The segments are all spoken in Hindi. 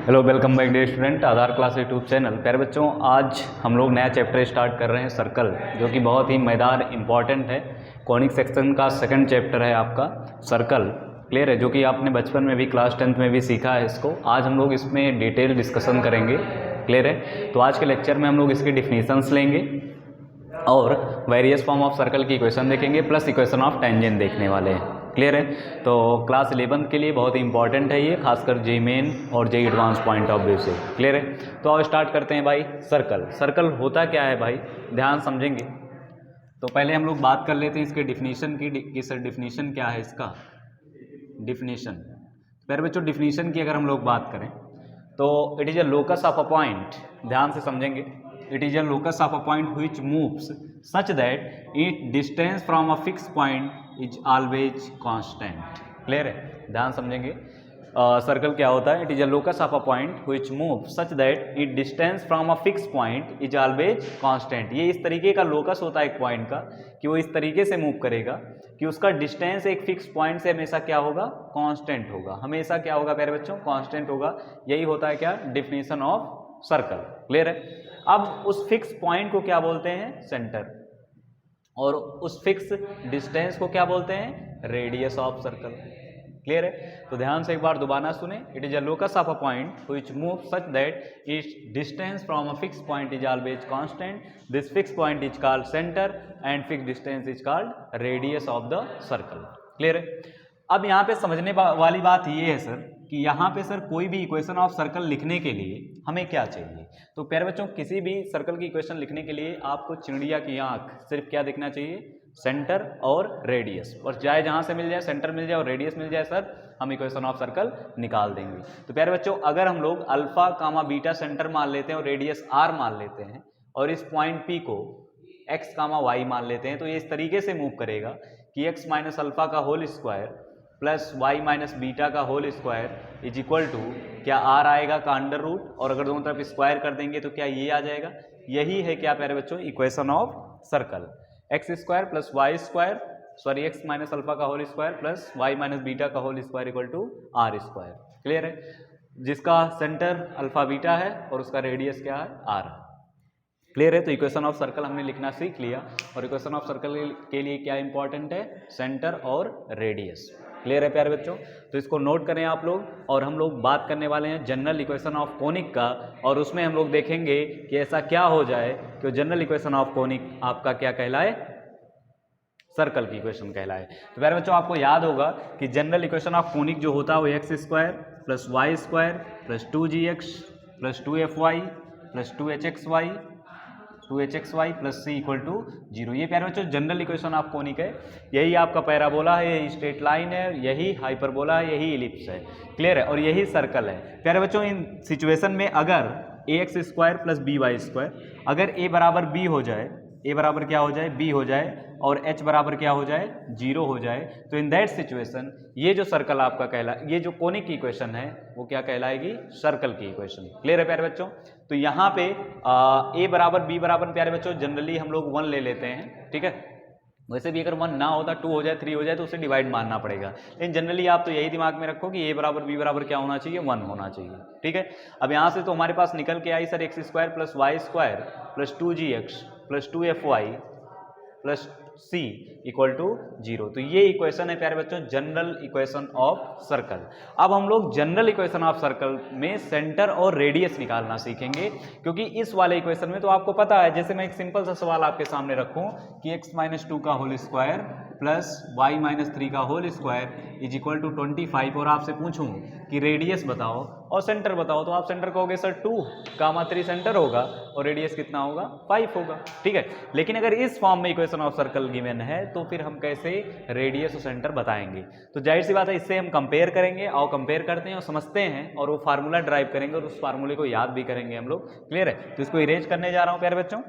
Hello, welcome back dear student, Aadhaar class YouTube channel. प्यारे बच्चों, आज हम लोग नया चैप्टर स्टार्ट कर रहे हैं सर्कल, जो कि बहुत ही मज़ेदार इंपॉर्टेंट है। कॉनिक सेक्शन का सेकंड चैप्टर है आपका सर्कल। क्लियर है? जो कि आपने बचपन में भी क्लास 10th में भी सीखा है इसको। आज हम लोग इसमें डिटेल डिस्कशन करेंगे। क्लियर है? तो आज के लेक्चर में हम लोग इसके डिफिनीशंस लेंगे और वेरियस फॉर्म ऑफ सर्कल की इक्वेशन देखेंगे, प्लस इक्वेशन ऑफ टेंजेंट देखने वाले हैं। क्लियर है? तो क्लास 11 के लिए बहुत ही इंपॉर्टेंट है ये, खासकर जेईई मेन और JEE advance point of view से। क्लियर है? तो आओ स्टार्ट करते हैं भाई। सर्कल सर्कल होता क्या है भाई, ध्यान समझेंगे। तो पहले हम लोग बात कर लेते हैं इसके डिफिनीशन की कि सर डिफिनीशन क्या है इसका। डिफिनीशन, पहले बच्चों डिफिनीशन की अगर हम लोग बात करें तो it is a locus of a point, ध्यान से समझेंगे। It is a locus of a point which moves such that its distance from a fixed point is always constant। Clear है? ध्यान समझेंगे। सर्कल क्या होता है? It is a locus of a point which moves such that its distance from a fixed point is always constant। ये इस तरीके का लोकस होता है एक पॉइंट का कि वो इस तरीके से मूव करेगा कि उसका डिस्टेंस एक फिक्स पॉइंट से हमेशा क्या होगा? कांस्टेंट होगा। हमेशा क्या होगा प्यारे बच्चों? कांस्टेंट होगा। यही होता है क्या? Definition of circle. क्लियर है? अब उस फिक्स पॉइंट को क्या बोलते हैं? सेंटर। और उस फिक्स डिस्टेंस को क्या बोलते हैं? Radius of circle. क्लियर है? तो ध्यान से एक बार दोबारा सुने। It is a locus of a point which move such that it's distance from a fix point is always constant. This fix point is called centre and fix distance is called radius of the circle. Clear है? अब यहाँ पे समझने वाली बात ये है सर कि यहाँ पे सर कोई भी इक्वेशन ऑफ सर्कल लिखने के लिए हमें क्या चाहिए? तो प्यारे बच्चों, किसी भी सर्कल की इक्वेशन लिखने के लिए आपको चिड़िया की आंख सिर्फ क्या दिखना चाहिए? सेंटर और रेडियस। और चाहे जहाँ से मिल जाए, सेंटर मिल जाए और रेडियस मिल जाए सर, हम इक्वेशन ऑफ सर्कल निकाल देंगे। तो प्यारे बच्चों, अगर हम लोग अल्फा कामा बीटा सेंटर मान लेते हैं और रेडियस आर मान लेते हैं और इस पॉइंट पी को एक्स कामा वाई मान लेते हैं, तो ये इस तरीके से मूव करेगा कि एक्स माइनस अल्फा का whole square plus y minus beta का whole square is equal to क्या आर आएगा का अंडर रूट, और अगर दोनों तरफ स्क्वायर कर देंगे तो क्या ये आ जाएगा। यही है क्या प्यारे बच्चों? Equation of circle. X square plus y square, sorry x minus alpha का whole square plus y minus beta का whole square equal to r square. Clear है? जिसका सेंटर अल्फा बीटा है और उसका रेडियस क्या है? आर। क्लियर है? तो इक्वेशन ऑफ सर्कल हमने लिखना सीख लिया। और इक्वेशन ऑफ सर्कल के लिए क्या इंपॉर्टेंट है? सेंटर और रेडियस। क्लियर है प्यारे बच्चों? तो इसको नोट करें आप लोग। और हम लोग बात करने वाले हैं जनरल इक्वेशन ऑफ कोनिक का, और उसमें हम लोग देखेंगे कि ऐसा क्या हो जाए कि जनरल इक्वेशन ऑफ कोनिक आपका क्या कहलाए? सर्कल की इक्वेशन कहलाए। तो प्यारे बच्चों, आपको याद होगा कि जनरल इक्वेशन ऑफ कोनिक जो होता है वो x square plus y square plus 2gx plus 2fy plus 2hxy 2hxy plus c equal to 0। ये प्यारे बच्चों जनरल इक्वेशन ऑफ कोनिक है। यही आपका पैराबोला है, यही स्ट्रेट लाइन है, यही हाइपरबोला है, यही इलिप्स है। क्लियर है? और यही सर्कल है। प्यारे बच्चों, इन सिचुएशन में अगर ax square plus by square, अगर a बराबर b हो जाए, a बराबर क्या हो जाए? b हो जाए, और h बराबर क्या हो जाए? 0 हो जाए, तो इन दैट सिचुएशन ये जो सर्कल आपका ये जो कोनिक की इक्वेशन है वो क्या कहलाएगी? सर्कल की इक्वेशन। क्लियर है प्यारे बच्चों? तो यहाँ पे a बराबर b बराबर प्यारे बच्चों जनरली हम लोग 1 ले लेते हैं। ठीक है? वैसे भी अगर 1 ना होता 2 हो जाए 3 हो जाए तो उसे डिवाइड मानना पड़ेगा, लेकिन जनरली आप तो यही दिमाग में रखो कि a बराबर b बराबर क्या होना चाहिए? 1 होना चाहिए। ठीक है? अब यहाँ से तो हमारे पास निकल के आई sir x square plus y square plus 2gx plus 2fy plus c equal to 0। तो ये इक्वेशन है प्यारे बच्चों जनरल इक्वेशन ऑफ सर्कल। अब हम लोग जनरल इक्वेशन ऑफ सर्कल में सेंटर और रेडियस निकालना सीखेंगे, क्योंकि इस वाले इक्वेशन में तो आपको पता है, जैसे मैं एक सिंपल सा सवाल आपके सामने रखूं कि x माइनस 2 का whole square plus y minus 3 का whole square is equal to 25, और आपसे पूछूं कि रेडियस बताओ और सेंटर बताओ, तो आप सेंटर कहोगे सर 2 कामा 3 सेंटर होगा और रेडियस कितना होगा? 5 होगा। ठीक है? लेकिन अगर इस फॉर्म में इक्वेशन ऑफ सर्कल गिवन है तो फिर हम कैसे रेडियस और सेंटर बताएंगे? तो जाहिर सी बात है, इससे हम कंपेयर करेंगे और कंपेयर करते हैं और समझते हैं और वो फार्मूला ड्राइव करेंगे और उस फार्मूले को याद भी करेंगे हम लोग। क्लियर है? तो इसको इरेज करने जा रहा हूँ प्यारे बच्चों,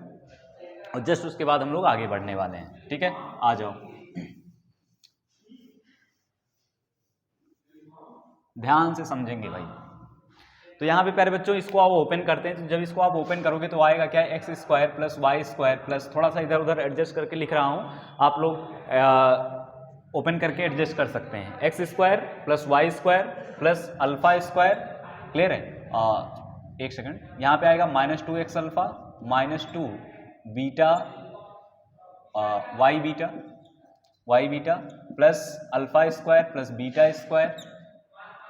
और जस्ट उसके बाद हम लोग आगे बढ़ने वाले हैं। ठीक है? आ जाओ, ध्यान से समझेंगे भाई। तो यहाँ पे प्यारे बच्चों इसको आप ओपन करते हैं, तो जब इसको आप ओपन करोगे तो आएगा क्या? X square plus y square plus, थोड़ा सा इधर उधर एडजस्ट करके लिख रहा हूँ, आप लोग ओपन करके एडजस्ट कर सकते हैं। X square plus y square plus alpha square, clear है, एक सेकंड, यहाँ पे आएगा -2x alpha -2 beta y beta plus alpha square plus beta square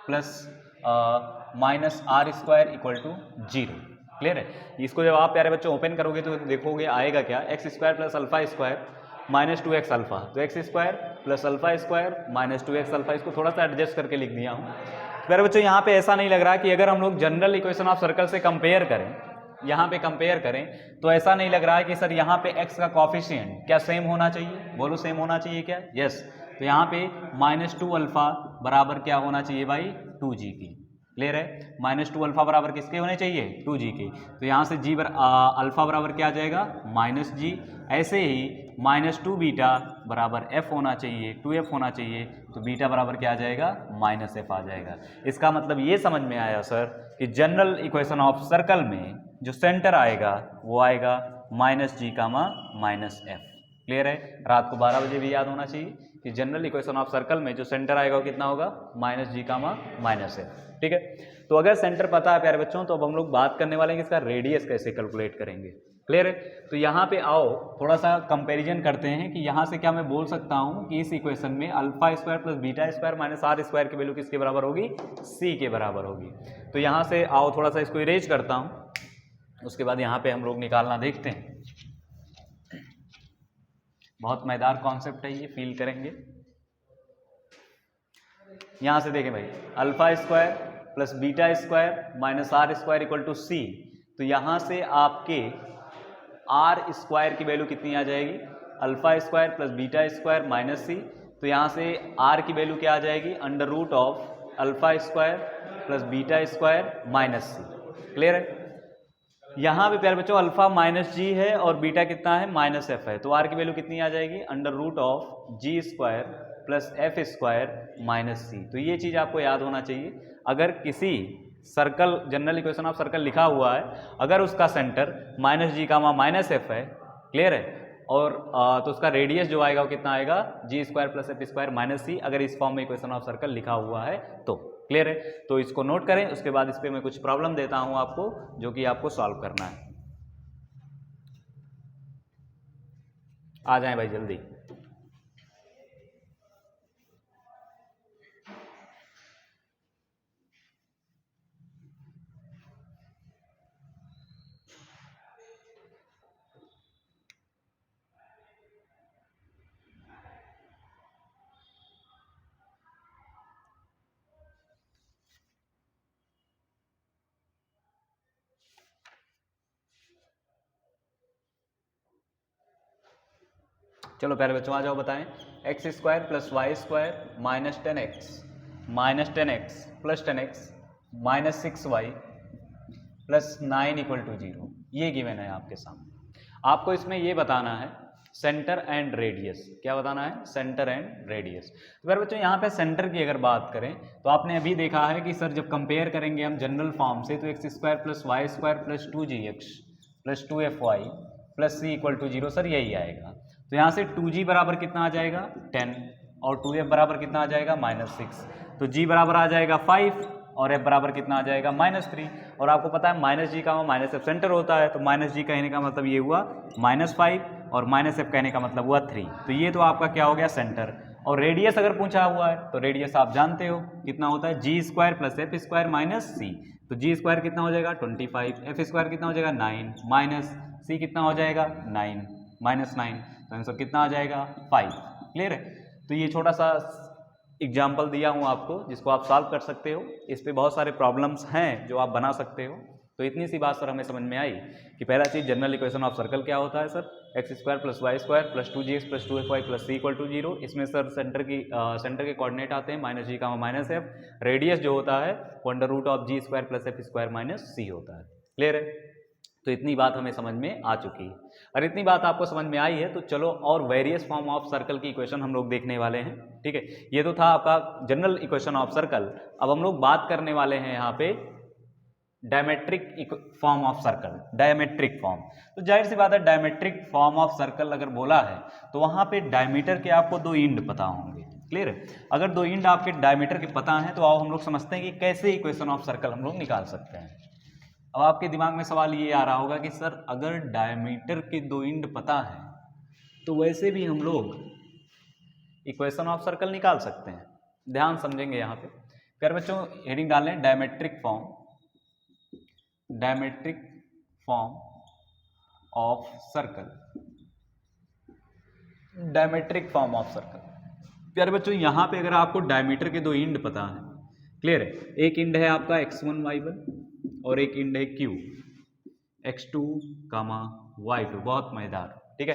plus -r² equal to 0। Clear है? इसको जब आप प्यारे बच्चों ओपन करोगे तो देखोगे आएगा क्या, x² plus alpha square -2x alpha, तो x² plus alpha square -2x alpha, इसको थोड़ा सा एडजस्ट करके लिख दिया हूँ। प्यारे बच्चों यहाँ पे ऐसा नहीं लग रहा कि अगर हम लोग जनरल इक्वेशन ऑफ सर्कल से कंपेयर करें, यहाँ पे कंपेयर करें तो ऐसा नहीं लग रहा है कि सर यहाँ पे x का कॉफिशिएंट क्या सेम होना चाहिए, बोलो सेम होना चाहिए क्या? यस, तो यहाँ पे -2 अल्फा बराबर क्या होना चाहिए भाई, 2g की। क्लियर है? -2 अल्फा बराबर किसके होने चाहिए, 2g के। तो यहाँ से g अल्फा बराबर क्या आ जाएगा, -g। ऐसे ही -2 बीटा बराबर f होना चाहिए, 2f होना चाहिए, तो बीटा बराबर क्या आ जाएगा, -f आ जाएगा। इसका मतलब ये समझ में आया सर कि जनरल इक्वेशन ऑफ सर्कल में जो सेंटर आएगा वो आएगा -g, -f। क्लियर है? रात को 12 बजे भी याद होना चाहिए कि जनरल इक्वेशन ऑफ सर्कल में जो सेंटर आएगा वो कितना होगा, -g, -f। ठीक है? तो अगर सेंटर पता है प्यारे बच्चों, तो अब हम लोग बात करने वाले हैं कि इसका रेडियस कैसे कैलकुलेट करेंगे। क्लियर है? तो यहाँ पे आओ थोड़ा सा कंपैरिजन करते हैं कि यहाँ से क्या मैं बोल सकता हूँ कि इस इक्वेशन में α² प्लस β² माइनस r² की वैल्यू किसके बराबर होगी, c के बराबर होगी। तो यहाँ से आओ थोड़ा सा इसको इरेज करता हूँ, उसके बाद यहाँ पे हम लोग निकालना देखते हैं। बहुत मजेदार कॉन्सेप्ट है ये, फील करेंगे। यहाँ से देखें भाई, α² plus β² minus r² equal to c, तो यहाँ से आपके r² की वैल्यू कितनी आ जाएगी, α² प्लस β² माइनस c, तो यहाँ से r की वैल्यू क्या आ जाएगी, √α² प्लस β² माइनस c। क्लियर है? यहाँ पे प्यारे बच्चों अल्फा -g है और बीटा कितना है, -f है, तो r की वैल्यू कितनी आ जाएगी, √g² plus f² minus c। तो ये चीज़ आपको याद होना चाहिए। अगर किसी circle, general equation of circle लिखा हुआ है, अगर उसका सेंटर -g, -f है, क्लियर है, और तो उसका रेडियस जो आएगा वो कितना आएगा, g² plus f² minus c, अगर इस फॉर्म में इक्वेशन ऑफ सर्कल लिखा हुआ है तो। क्लियर है? तो इसको नोट करें, उसके बाद इस पर मैं कुछ प्रॉब्लम देता हूं आपको जो कि आपको सॉल्व करना है। आ जाएं भाई जल्दी। चलो प्यारे बच्चों आ जाओ, बताएं। x² plus y² minus 10x plus 10x minus 6y plus 9 equal to 0, ये गिवन है आपके सामने। आपको इसमें ये बताना है सेंटर एंड रेडियस। क्या बताना है? Centre and radius. तो प्यारे बच्चों यहाँ पे सेंटर की अगर बात करें तो आपने अभी देखा है कि सर जब कंपेयर करेंगे हम जनरल फॉर्म से, तो x² plus y² plus 2gx plus 2fy plus c equal to 0, sir यही आएगा। तो यहाँ से 2g बराबर कितना आ जाएगा, 10, और 2f बराबर कितना आ जाएगा, -6, तो g बराबर आ जाएगा 5 और f बराबर कितना आ जाएगा, -3। और आपको पता है -g का -f सेंटर होता है, तो -g कहने का मतलब ये हुआ -5 और -f कहने का मतलब हुआ 3। तो ये तो आपका क्या हो गया, सेंटर। और रेडियस अगर पूछा हुआ है तो रेडियस आप जानते हो कितना होता है, g² plus f² minus c, तो g² कितना हो जाएगा 25, f² कितना हो जाएगा 9, माइनस c कितना हो जाएगा 9, -9, तो आंसर कितना आ जाएगा 5। क्लियर है? तो ये छोटा सा एग्जाम्पल दिया हूँ आपको जिसको आप सॉल्व कर सकते हो। इस पे बहुत सारे प्रॉब्लम्स हैं जो आप बना सकते हो। तो इतनी सी बात सर हमें समझ में आई कि पहला चीज़ जनरल इक्वेशन ऑफ सर्कल क्या होता है sir, x² plus y² plus 2gx plus 2fy plus c equal to 0। इसमें सर सेंटर के कोऑर्डिनेट आते हैं -g, -f। रेडियस जो होता है वो √g² plus f² minus c होता है। क्लियर है? तो इतनी बात हमें समझ में आ चुकी है। और इतनी बात आपको समझ में आई है तो चलो और वेरियस फॉर्म ऑफ सर्कल की इक्वेशन हम लोग देखने वाले हैं। ठीक है, ये तो था आपका जनरल इक्वेशन ऑफ सर्कल। अब हम लोग बात करने वाले हैं यहाँ पे diametric form of circle, diametric form. तो जाहिर सी बात है डायमेट्रिक फॉर्म ऑफ सर्कल अगर बोला है तो वहाँ पे डायमीटर के आपको दो इंड पता होंगे। क्लियर है। अगर दो इंड आपके डायमीटर के पता हैं तो आओ हम लोग समझते हैं कि कैसे इक्वेशन ऑफ सर्कल हम लोग निकाल सकते हैं। अब आपके दिमाग में सवाल ये आ रहा होगा कि सर अगर डायमीटर के दो इंड पता है तो वैसे भी हम लोग इक्वेशन ऑफ सर्कल निकाल सकते हैं। ध्यान समझेंगे यहाँ पे। प्यारे बच्चों हेडिंग डाल लें diametric form of circle, diametric form of circle. प्यारे बच्चों यहाँ पे अगर आपको डायमीटर के दो इंड पता है, क्लियर है, एक इंड है आपका x1 y1 और एक इंड है q x2 y2, बहुत मजेदार, ठीक है।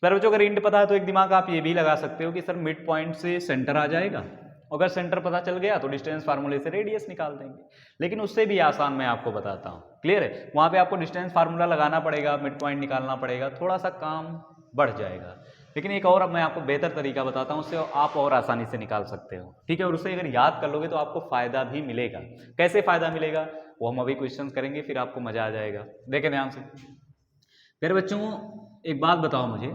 प्यारे बच्चों अगर इंड पता है तो एक दिमाग आप ये भी लगा सकते हो कि सर मिड पॉइंट से सेंटर आ जाएगा, अगर सेंटर पता चल गया तो डिस्टेंस फार्मूले से रेडियस निकाल देंगे। लेकिन उससे भी आसान मैं आपको बताता हूँ, क्लियर है, वहाँ पे आपको डिस्टेंस फार्मूला लगाना पड़ेगा, मिड पॉइंट निकालना पड़ेगा, थोड़ा सा काम बढ़ जाएगा। लेकिन एक और अब मैं आपको बेहतर तरीका बताता हूँ, उससे आप और आसानी से निकाल सकते हो, ठीक है। और उससे अगर याद कर लोगे तो आपको फायदा भी मिलेगा। कैसे फायदा मिलेगा वो हम अभी क्वेश्चन करेंगे, फिर आपको मजा आ जाएगा। देखें ध्यान से। फिर बच्चों एक बात बताओ मुझे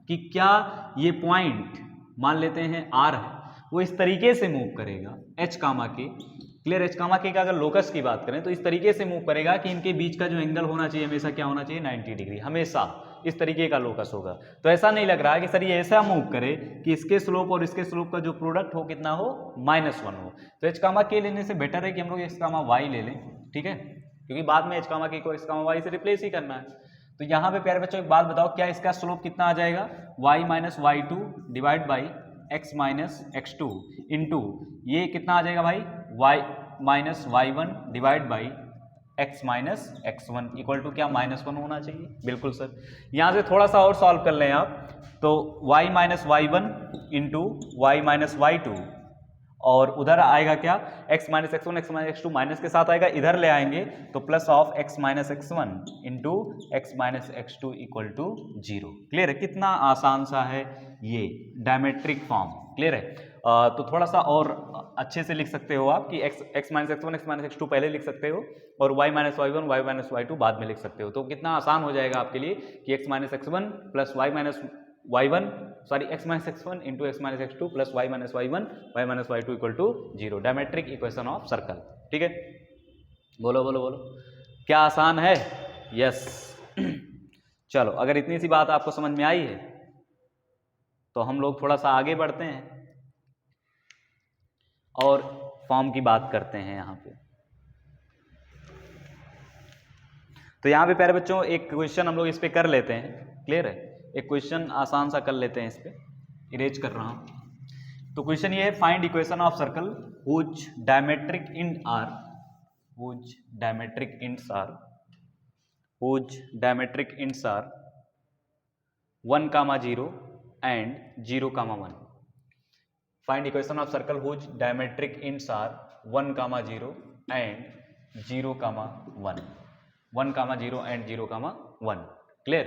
कि क्या ये पॉइंट मान लेते हैं आर है, वो इस तरीके से मूव करेगा एच कामा के, क्लियर, एच कामा के का अगर लोकस की बात करें तो इस तरीके से मूव करेगा कि इनके बीच का जो एंगल होना चाहिए हमेशा क्या होना चाहिए, 90 डिग्री, हमेशा इस तरीके का लोकस होगा। तो ऐसा नहीं लग रहा है कि सर ये ऐसा मूव करे कि इसके स्लोप और इसके स्लोप का जो प्रोडक्ट हो कितना हो, -1 हो। तो एच कामा के लेने से बेटर है कि हम लोग एक्स कामा वाई ले लें, ठीक है, क्योंकि बाद में एच कामा के को एक्स कामा वाई से रिप्लेस ही करना है। तो यहाँ पे प्यारे बच्चों एक बात बताओ, क्या इसका स्लोप कितना आ जाएगा, y - y2 divide by x - x2 into ये कितना आ जाएगा भाई, y - y1 divide by x - x1 equal to क्या, -1 होना चाहिए। बिल्कुल सर। यहाँ से थोड़ा सा और सॉल्व कर लें आप, तो y - y1 into y - y2 और उधर आएगा क्या, x - x1 x - x2 minus के साथ आएगा, इधर ले आएंगे तो plus of x - x1 into x - x2 equal to 0। Clear है, कितना आसान सा है ये डायमेट्रिक फॉर्म, क्लियर है। तो थोड़ा सा और अच्छे से लिख सकते हो आप कि x - x1 x - x2 पहले लिख सकते हो और y - y1 y - y2 बाद में लिख सकते हो। तो कितना आसान हो जाएगा आपके लिए कि x - x1 plus y1 sorry x - x1 into x - x2 plus y - y1 y - y2 equal to 0, diametric equation of circle, ठीक है। बोलो बोलो बोलो, क्या आसान है, यस। चलो अगर इतनी सी बात आपको समझ में आई है तो हम लोग थोड़ा सा आगे बढ़ते हैं और फॉर्म की बात करते हैं यहाँ पे। तो यहाँ पे प्यारे बच्चों एक क्वेश्चन हम लोग इस पे कर लेते हैं, क्लियर है, एक क्वेश्चन आसान सा कर लेते हैं, इस पे इरेज कर रहा हूँ। तो क्वेश्चन ये है, find equation of circle whose diametric end are, whose diametric ends are 1, 0 and 0, 1. Find equation of circle whose diametric ends are 1, 0 and 0, 1. 1, 0 and 0, 1. Clear.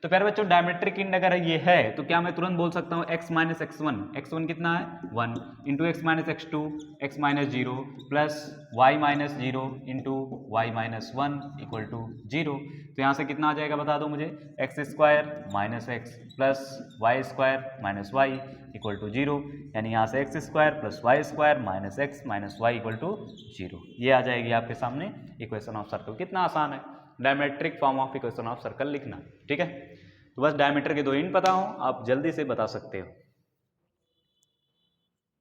तो प्यारे बच्चों डायमेट्रिक इंड अगर ये है तो क्या मैं तुरंत बोल सकता हूँ x - x1, x1 कितना है 1 into x - x2 x - 0 plus y - 0 into y - 1 equal to 0। तो यहाँ से कितना आ जाएगा बता दो मुझे, x² - x plus y² - y equal to 0, यानी यहाँ से x² plus y² - x - y equal to 0। ये आ जाएगी आपके सामने इक्वेशन ऑफ सर्कल। कितना आसान है diametric form of equation of circle लिखना, ठीक है। तो बस डायमीटर के दो इंड पता हो, आप जल्दी से बता सकते हो।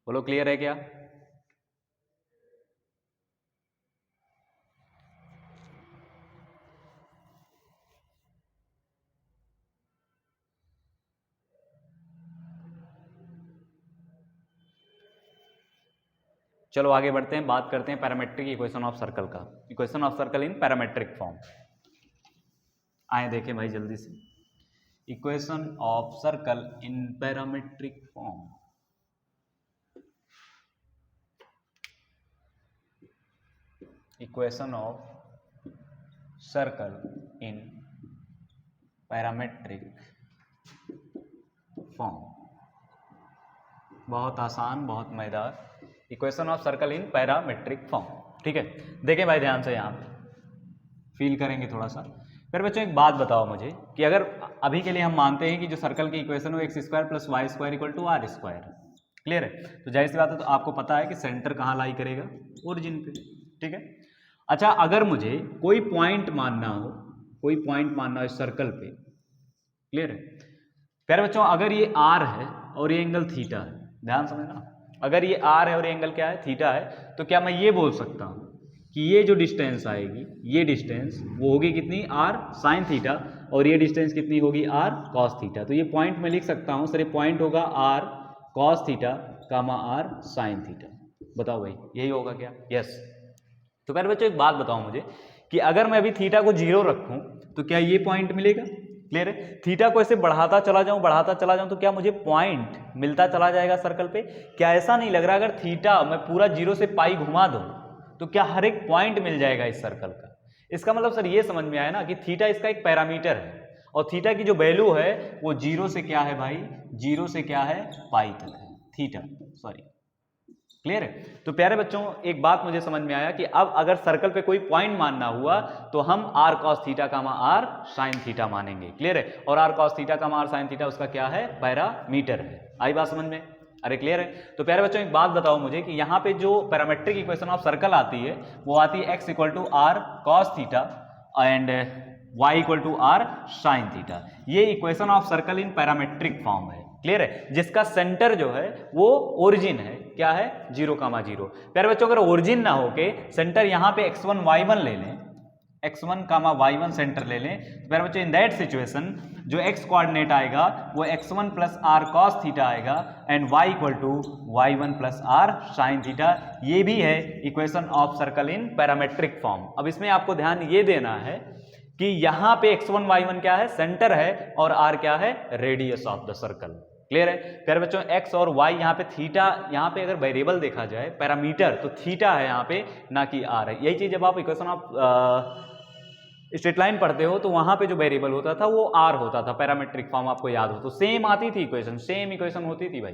बोलो क्लियर है क्या? चलो आगे बढ़ते हैं, बात करते हैं पैरामेट्रिक इक्वेशन ऑफ सर्कल का, equation of circle in parametric form. आए देखें भाई जल्दी से, equation of circle in parametric form. Equation of circle in parametric form, बहुत आसान, बहुत मजेदार। Equation of circle in parametric form, ठीक है। देखें भाई ध्यान से, यहाँ फील करेंगे थोड़ा सा। फिर बच्चों एक बात बताओ मुझे कि अगर अभी के लिए हम मानते हैं कि जो सर्कल की इक्वेशन हो x² + y² = r², क्लियर है? तो जाहिर सी बात है, तो आपको पता है कि सेंटर कहाँ लाई करेगा, ओरिजिन पे, ठीक है। अच्छा, अगर मुझे कोई पॉइंट मानना हो, कोई पॉइंट मानना हो इस सर्कल पे, क्लियर है प्यारे बच्चों, अगर ये आर है और ये एंगल थीटा है, ध्यान समझना, अगर ये आर है और ये एंगल क्या है, थीटा है, तो क्या मैं ये बोल सकता हूं कि ये जो डिस्टेंस आएगी, ये डिस्टेंस वो होगी कितनी, आर साइन थीटा, और ये डिस्टेंस कितनी होगी, आर कॉस थीटा। तो ये पॉइंट मैं लिख सकता हूं सर, ये पॉइंट होगा r cos theta comma r sine theta. बताओ भाई, यही होगा क्या? यस। तो प्यारे बच्चों एक बात बताओ मुझे कि अगर मैं अभी थीटा को 0 रखूं तो क्या ये पॉइंट मिलेगा? क्लियर है? थीटा को ऐसे बढ़ाता चला जाऊं तो क्या मुझे पॉइंट मिलता चला जाएगा सर्कल पे? क्या ऐसा नहीं लग रहा अगर थीटा मैं पूरा 0 से पाई घुमा दूं तो क्या हर एक पॉइंट मिल जाएगा इस सर्कल का? इसका मतलब सर ये समझ में आया ना कि थीटा इसका एक पैरामीटर है, और थीटा की जो वैल्यू है वो 0 से क्या है भाई, 0 से क्या है, पाई तक है थीटा, सॉरी। क्लियर है? तो प्यारे बच्चों एक बात मुझे समझ में आया कि अब अगर सर्कल पे कोई पॉइंट मानना हुआ तो हम r cos theta comma r sine theta मानेंगे। क्लियर है? और r cos theta comma r sine theta उसका क्या है, पैरामीटर है। आई बात समझ में? अरे क्लियर है? तो प्यारे बच्चों एक बात बताओ मुझे कि यहाँ पे जो पैरामेट्रिक इक्वेशन ऑफ सर्कल आती है वो आती है x equal to r cos theta and y equal to r sine theta. ये equation of circle in parametric form है। क्लियर है? जिसका सेंटर जो है वो ओरिजिन है, क्या है, 0, 0। प्यारे बच्चों अगर ओरिजिन ना होके सेंटर यहाँ पे x1 y1 ले लें, x1 y1 सेंटर ले लें, तो प्यारे बच्चों इन दैट सिचुएशन जो x कोऑर्डिनेट आएगा वो x1 plus r cos theta आएगा and y equal to y1 plus r sine theta. ये भी है equation of circle in parametric form. अब इसमें आपको ध्यान ये देना है कि यहां पे x1 y1 क्या है, सेंटर है, और r क्या है, radius of the circle. Clear है? प्यारे बच्चों x और y यहाँ पे थीटा, यहाँ पे अगर वेरिएबल देखा जाए पैरामीटर तो थीटा है यहाँ पे, ना कि r है। यही चीज जब आप इक्वेशन ऑफ स्ट्रेट लाइन पढ़ते हो तो वहां पे जो वेरिएबल होता था वो r होता था, पैरामेट्रिक फॉर्म आपको याद हो तो सेम आती थी इक्वेशन, सेम इक्वेशन होती थी भाई।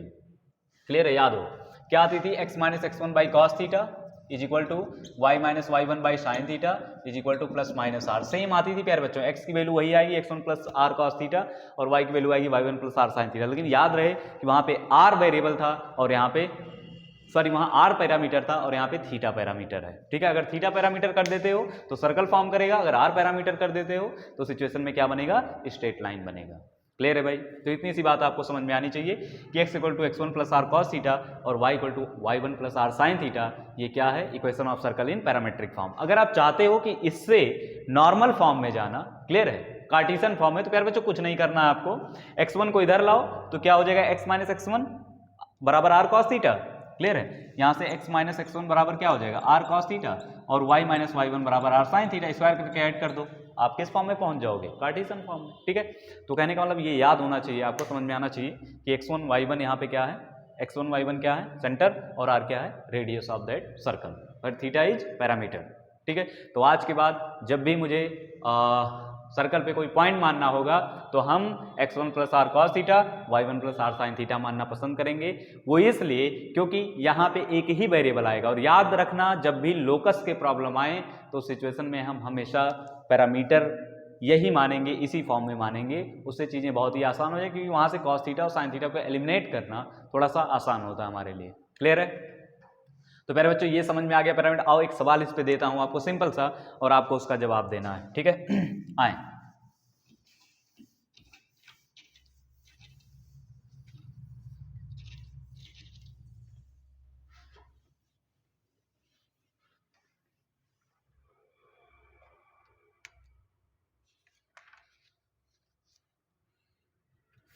क्लियर है? याद हो क्या आती थी, x minus x1 by cos theta is equal to y minus y1 by sine theta is equal to plus minus r. Same आती थी प्यारे बच्चों, x की वैल्यू वही आएगी x1 plus r cos theta और y की वैल्यू आएगी y1 plus r sine theta. लेकिन याद रहे कि वहां पे r वेरिएबल था और यहाँ पे सॉरी वहां r पैरामीटर था और यहाँ पे थीटा पैरामीटर है। ठीक है? अगर थीटा पैरामीटर कर देते हो तो सर्कल फॉर्म करेगा, अगर r पैरामीटर कर देते हो तो सिचुएशन में क्या बनेगा, स्ट्रेट लाइन बनेगा। क्लियर है भाई? तो इतनी सी बात आपको समझ में आनी चाहिए कि x equal to x1 plus r cos theta और y equal to y1 plus r sine theta, ये क्या है, equation of circle in parametric form. अगर आप चाहते हो कि इससे नॉर्मल फॉर्म में जाना, क्लियर है, कार्टेशियन फॉर्म में, तो प्यारे बच्चों कुछ नहीं करना है आपको, x1 को इधर लाओ तो क्या हो जाएगा, x माइनस x1 बराबर आर कॉस थीटा। क्लियर है? यहां से x माइनस x1 बराबर क्या हो जाएगा, आर कॉस थीटा, और y माइनस y1 बराबर आर साइन थीटा, स्क्वायर करके ऐड कर दो, आप किस फॉर्म में पहुंच जाओगे, कार्टेशियन फॉर्म में। ठीक है? तो कहने का मतलब ये याद होना चाहिए, आपको समझ में आना चाहिए कि x1 y1 यहाँ पे क्या है, x1 y1 क्या है, सेंटर, और r क्या है, रेडियस ऑफ दैट सर्कल, पर थीटा इज पैरामीटर। ठीक है? तो आज के बाद जब भी मुझे सर्कल पे कोई पॉइंट मानना होगा तो हम x1 plus r cos theta, y1 plus r sine theta मानना पसंद करेंगे। वो इसलिए क्योंकि यहाँ पे एक ही वेरिएबल आएगा, और याद रखना जब भी लोकस के प्रॉब्लम आए तो सिचुएशन में हम हमेशा पैरामीटर यही मानेंगे, इसी फॉर्म में मानेंगे, उससे चीज़ें बहुत ही आसान हो जाए, क्योंकि वहाँ से कॉस थीटा और साइन थीटा को एलिमिनेट करना थोड़ा सा आसान होता है हमारे लिए। क्लियर है? तो प्यारे बच्चों ये समझ में आ गया पैरामीटर। आओ एक सवाल इस पे देता हूं आपको सिंपल सा, और आपको उसका जवाब देना है। ठीक है? आए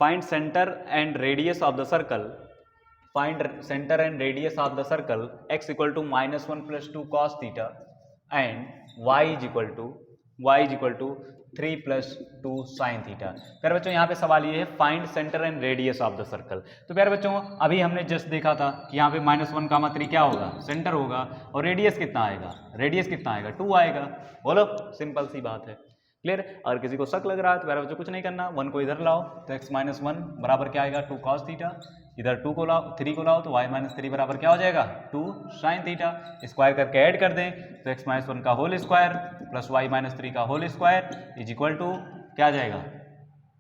find centre and radius of the circle, find center and radius of the circle x equal to -1 plus 2 cos theta and y is equal to 3 plus 2 sin theta। प्यारे बच्चों यहाँ पे सवाल ये है find centre and radius of the circle. तो प्यारे बच्चों अभी हमने जस्ट देखा था कि यहाँ पे -1, 3 क्या होगा, सेंटर होगा, और रेडियस कितना आएगा, रेडियस कितना आएगा, 2 आएगा। बोलो, सिंपल सी बात है। क्लियर? अगर किसी को शक लग रहा है तो प्यारे बच्चों कुछ नहीं करना, 1 को इधर लाओ तो x माइनस 1 बराबर क्या आएगा, 2 cos थीटा, इधर 2 को लाओ, 3 को लाओ तो y माइनस 3 बराबर क्या हो जाएगा, 2 sin थीटा, स्क्वायर करके ऐड कर दें तो x माइनस 1 का whole square plus y minus 3 का whole square is equal to क्या आ जाएगा,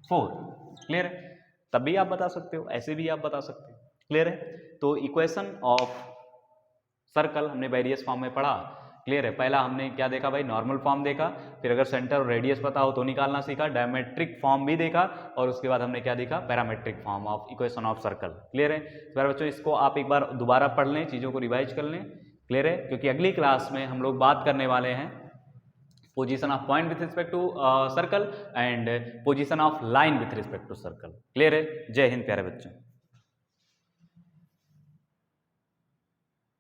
4। क्लियर है? तब भी आप बता सकते हो, ऐसे भी आप बता सकते हो। क्लियर है? तो इक्वेशन ऑफ सर्कल हमने वेरियस फॉर्म में पढ़ा, क्लियर है। पहला हमने क्या देखा भाई, नॉर्मल फॉर्म देखा, फिर अगर सेंटर और रेडियस पता हो तो निकालना सीखा, डायमेट्रिक फॉर्म भी देखा, और उसके बाद हमने क्या देखा, parametric form of equation of circle, clear है। तो प्यारे बच्चों इसको आप एक बार दोबारा पढ़ लें, चीज़ों को रिवाइज कर लें, क्लियर है, क्योंकि अगली क्लास में हम लोग बात करने वाले हैं position of point with respect to circle and position of line with respect to circle, clear है। जय हिंद प्यारे बच्चों।